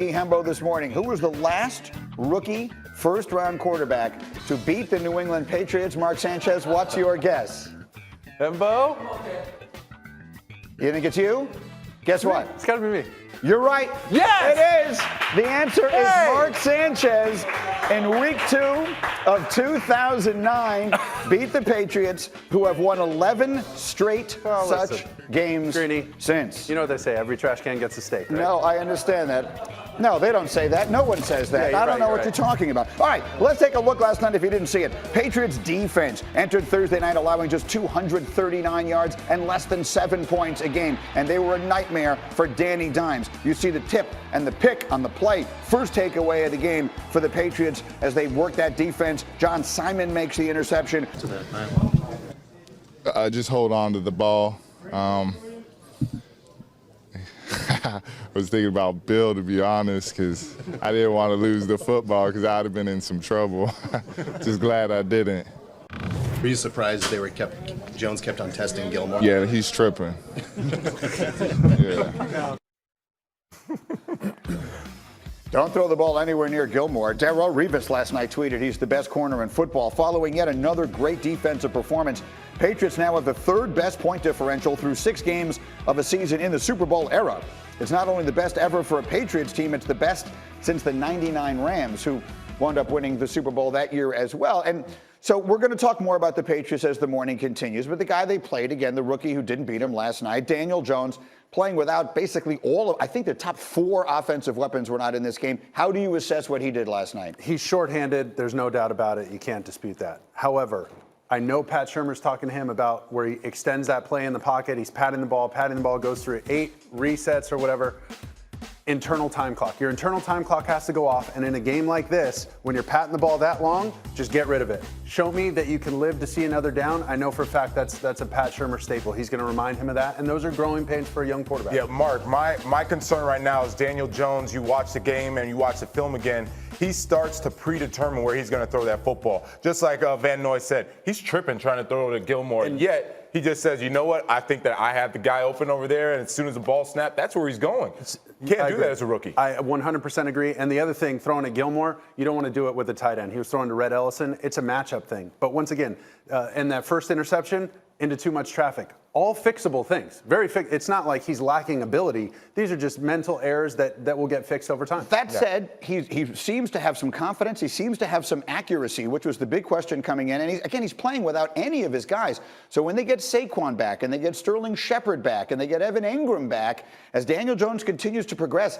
Hembo this morning. Who was the last rookie first-round quarterback to beat the New England Patriots? Mark Sanchez, what's your guess? Hembo? You think it's you? Guess what? It's got to be me. You're right. Yes! It is. The answer is Mark Sanchez. In week 2 of 2009, beat the Patriots, who have won 11 straight such games since. You know what they say, every trash can gets a steak, right? No, I understand that. No, they don't say that. No one says that. Yeah, I don't know what you're talking about. All right, let's take a look last night if you didn't see it. Patriots defense entered Thursday night allowing just 239 yards and less than 7 points a game, and they were a nightmare for Danny Dimes. You see the tip and the pick on the play. First takeaway of the game for the Patriots as they work that defense. John Simon makes the interception. Just hold on to the ball. I was thinking about Bill, to be honest, because I didn't want to lose the football because I'd have been in some trouble. Just glad I didn't. Were you surprised Jones kept on testing Gilmore? Yeah, he's tripping. Yeah. Don't throw the ball anywhere near Gilmore. Darrelle Revis last night tweeted he's the best corner in football. Following yet another great defensive performance, Patriots now have the third best point differential through 6 games of a season in the Super Bowl era. It's not only the best ever for a Patriots team, it's the best since the '99 Rams, who wound up winning the Super Bowl that year as well. And so we're going to talk more about the Patriots as the morning continues. But the guy they played, again, the rookie who didn't beat him last night, Daniel Jones, playing without basically all of, I think the top 4 offensive weapons were not in this game. How do you assess what he did last night? He's shorthanded. There's no doubt about it. You can't dispute that. However, I know Pat Shurmur's talking to him about where he extends that play in the pocket. He's patting the ball, goes through 8 resets or whatever. Internal time clock. Your internal time clock has to go off, and in a game like this, when you're patting the ball that long, just get rid of it. Show me that you can live to see another down. I know for a fact that's a Pat Shurmur staple. He's going to remind him of that, and those are growing pains for a young quarterback. Yeah, Mark, my concern right now is Daniel Jones. You watch the game and you watch the film again. He starts to predetermine where he's going to throw that football. Just like Van Noy said, he's tripping trying to throw to Gilmore, and yet he just says, you know what, I think that I have the guy open over there, and as soon as the ball snaps, that's where he's going. You can't do that as a rookie. I 100% agree. And the other thing, throwing at Gilmore, you don't want to do it with the tight end. He was throwing to Red Ellison. It's a matchup thing. But once again, in that first interception, into too much traffic. All fixable things. It's not like he's lacking ability. These are just mental errors that will get fixed over time. That said, he seems to have some confidence. He seems to have some accuracy, which was the big question coming in. And he's playing without any of his guys. So when they get Saquon back and they get Sterling Shepard back and they get Evan Ingram back, as Daniel Jones continues to progress,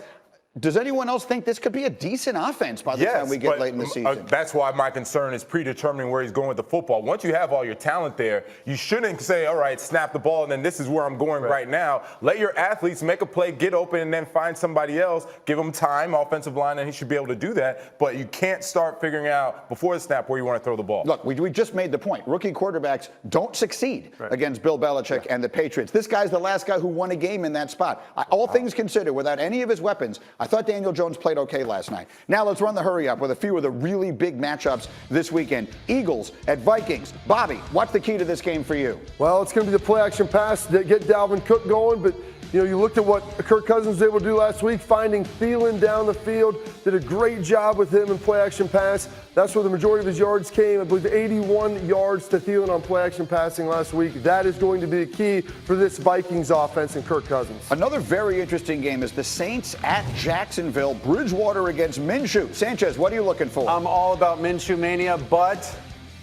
does anyone else think this could be a decent offense by the time we get late in the season? That's why my concern is predetermining where he's going with the football. Once you have all your talent there, you shouldn't say, all right, snap the ball, and then this is where I'm going right now. Let your athletes make a play, get open, and then find somebody else. Give them time, offensive line, and he should be able to do that. But you can't start figuring out before the snap where you want to throw the ball. Look, we just made the point. Rookie quarterbacks don't succeed against Bill Belichick and the Patriots. This guy's the last guy who won a game in that spot. All things considered, without any of his weapons, I thought Daniel Jones played okay last night. Now let's run the hurry up with a few of the really big matchups this weekend. Eagles at Vikings. Bobby, what's the key to this game for you? Well, it's going to be the play action pass that get Dalvin Cook going, but you looked at what Kirk Cousins was able to do last week, finding Thielen down the field, did a great job with him in play action pass. That's where the majority of his yards came. I believe 81 yards to Thielen on play action passing last week. That is going to be the key for this Vikings offense and Kirk Cousins. Another very interesting game is the Saints at Jacksonville. Bridgewater against Minshew. Sanchez, what are you looking for? I'm all about Minshew mania, but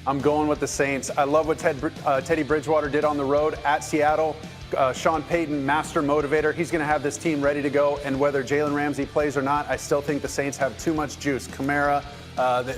I'm going with the Saints. I love what Teddy Bridgewater did on the road at Seattle. Sean Payton, master motivator. He's going to have this team ready to go. And whether Jalen Ramsey plays or not, I still think the Saints have too much juice. Kamara,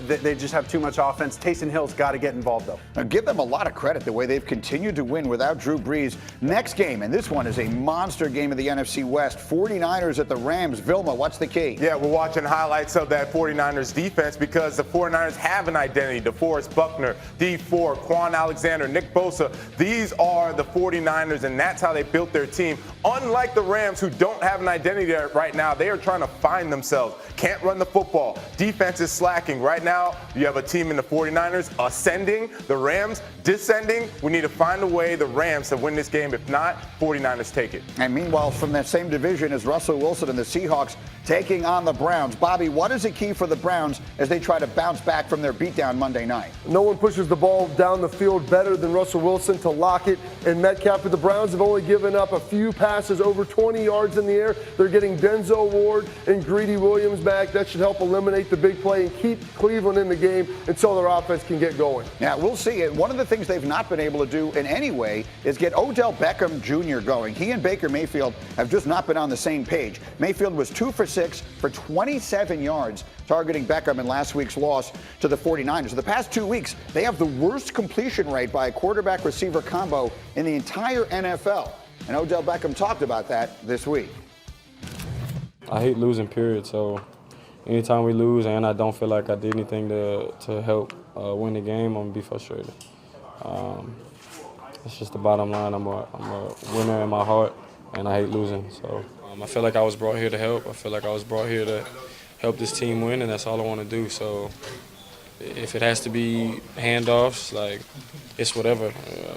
they just have too much offense. Taysom Hill's got to get involved, though. Now, give them a lot of credit the way they've continued to win without Drew Brees. Next game, and this one is a monster game of the NFC West. 49ers at the Rams. Vilma, what's the key? Yeah, we're watching highlights of that 49ers defense because the 49ers have an identity. DeForest Buckner, D4, Quan Alexander, Nick Bosa. These are the 49ers, and that's how they built their team. Unlike the Rams, who don't have an identity right now, they are trying to find themselves. Can't run the football. Defense is slacking. lacking. Right now, you have a team in the 49ers ascending, the Rams descending. We need to find a way, the Rams, to win this game. If not, 49ers take it. And meanwhile, from that same division is Russell Wilson and the Seahawks taking on the Browns. Bobby, what is the key for the Browns as they try to bounce back from their beatdown Monday night? No one pushes the ball down the field better than Russell Wilson to Lockett and Metcalf. But the Browns have only given up a few passes over 20 yards in the air. They're getting Denzel Ward and Greedy Williams back. That should help eliminate the big play and keep Cleveland in the game until their offense can get going. Yeah, we'll see. One of the things they've not been able to do in any way is get Odell Beckham Jr. going. He and Baker Mayfield have just not been on the same page. Mayfield was 2 for 6 for 27 yards, targeting Beckham in last week's loss to the 49ers. The past 2 weeks, they have the worst completion rate by a quarterback-receiver combo in the entire NFL. And Odell Beckham talked about that this week. I hate losing, period. So anytime we lose and I don't feel like I did anything to help win the game, I'm going to be frustrated. It's just the bottom line. I'm a winner in my heart, and I hate losing. So I feel like I was brought here to help. I feel like I was brought here to help this team win, and that's all I want to do. So if it has to be handoffs, like, it's whatever.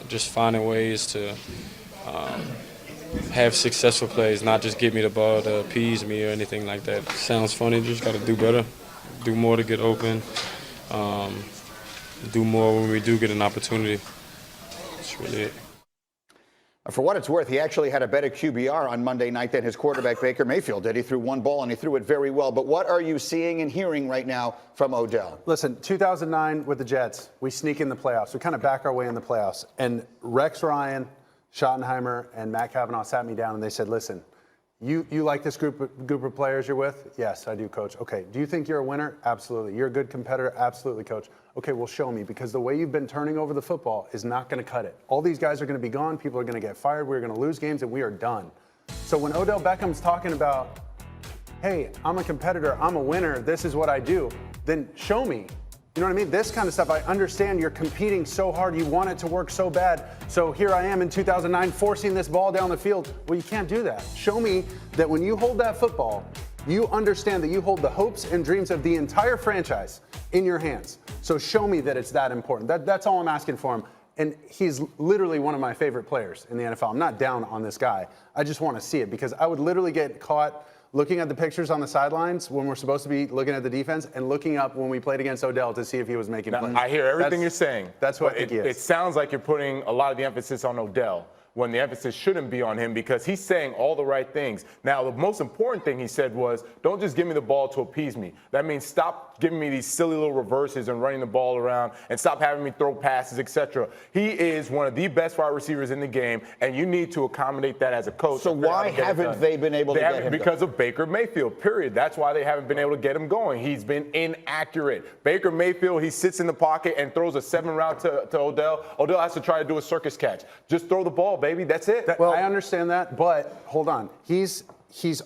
Just finding ways to have successful plays, not just give me the ball to appease me or anything like that. Sounds funny, just got to do better, do more to get open, do more when we do get an opportunity. That's really it. For what it's worth, he actually had a better QBR on Monday night than his quarterback Baker Mayfield did. He threw one ball and he threw it very well. But what are you seeing and hearing right now from Odell? Listen, 2009 with the Jets, we sneak in the playoffs. We kind of back our way in the playoffs. And Rex Ryan, Schottenheimer, and Matt Cavanaugh sat me down and they said, listen, you like this group of players you're with? Yes, I do, Coach. Okay, do you think you're a winner? Absolutely. You're a good competitor? Absolutely, Coach. Okay, well, show me, because the way you've been turning over the football is not going to cut it. All these guys are going to be gone. People are going to get fired. We're going to lose games, and we are done. So when Odell Beckham's talking about, hey, I'm a competitor, I'm a winner, this is what I do, then show me. You know what I mean? This kind of stuff, I understand you're competing so hard, you want it to work so bad. So here I am in 2009 forcing this ball down the field. Well, you can't do that. Show me that when you hold that football, you understand that you hold the hopes and dreams of the entire franchise in your hands. So show me that it's that important. That's all I'm asking for him. And he's literally one of my favorite players in the NFL. I'm not down on this guy. I just want to see it, because I would literally get caught looking at the pictures on the sidelines when we're supposed to be looking at the defense and looking up when we played against Odell to see if he was making plays. I hear everything you're saying. That's what I think he is. It sounds like you're putting a lot of the emphasis on Odell, when the emphasis shouldn't be on him, because he's saying all the right things. Now, the most important thing he said was, don't just give me the ball to appease me. That means stop giving me these silly little reverses and running the ball around, and stop having me throw passes, etc. He is one of the best wide receivers in the game, and you need to accommodate that as a coach. So why haven't they been able to get him? Because of Baker Mayfield, period. That's why they haven't been able to get him going. He's been inaccurate. Baker Mayfield, he sits in the pocket and throws a 7 route to Odell. Odell has to try to do a circus catch. Just throw the ball, baby. That's it. Well, I understand that, but hold on. He's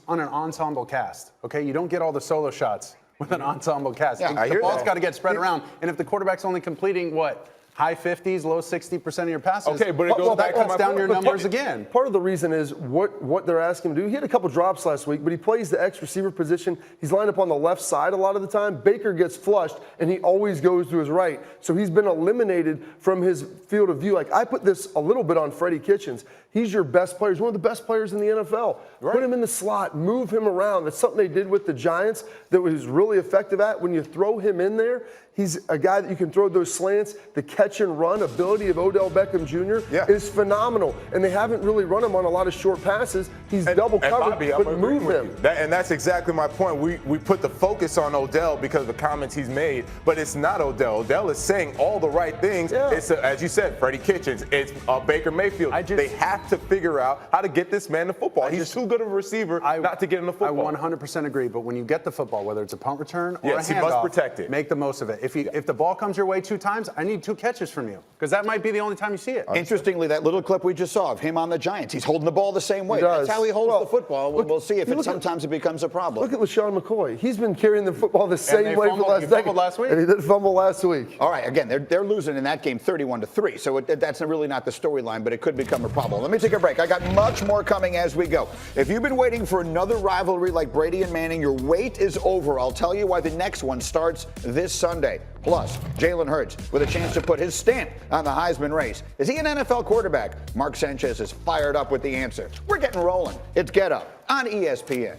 on an ensemble cast, okay? You don't get all the solo shots with an ensemble cast. Yeah, I the hear ball's that. got to get spread around, and if the quarterback's only completing, what, high 50s, low 60% of your passes, Okay, but it goes back to my down point. your numbers again. Part of the reason is what they're asking him to do. He had a couple drops last week, but he plays the X receiver position. He's lined up on the left side a lot of the time. Baker gets flushed, and he always goes to his right. So he's been eliminated from his field of view. Like, I put this a little bit on Freddie Kitchens. He's your best player. He's one of the best players in the NFL. Right. Put him in the slot, move him around. That's something they did with the Giants that was really effective at. When you throw him in there, he's a guy that you can throw those slants. The catch and run ability of Odell Beckham Jr. is phenomenal. And they haven't really run him on a lot of short passes. He's double covered, Bobby, but move him. And that's exactly my point. We put the focus on Odell because of the comments he's made, but it's not Odell. Odell is saying all the right things. Yeah. It's, as you said, Freddie Kitchens. It's Baker Mayfield. They have to figure out how to get this man the football. He's too good of a receiver not to get him the football. I 100% agree, but when you get the football, whether it's a punt return or a handoff, he must protect it. Make the most of it. If the ball comes your way 2 times, I need 2 catches from you, because that might be the only time you see it. Interestingly, that little clip we just saw of him on the Giants, he's holding the ball the same way. That's how he holds the football. We'll see if sometimes it becomes a problem. Look at LaShawn McCoy. He's been carrying the football the same way for the last decade. Fumbled last week. And he did fumble last week. All right, again, they're losing in that game 31-3, so that's really not the storyline, but it could become a problem. Let me me take a break. I got much more coming as we go. If you've been waiting for another rivalry like Brady and Manning, your wait is over. I'll tell you why the next one starts this Sunday. Plus, Jalen Hurts with a chance to put his stamp on the Heisman race. Is he an NFL quarterback? Mark Sanchez is fired up with the answer. We're getting rolling. It's Get Up on ESPN.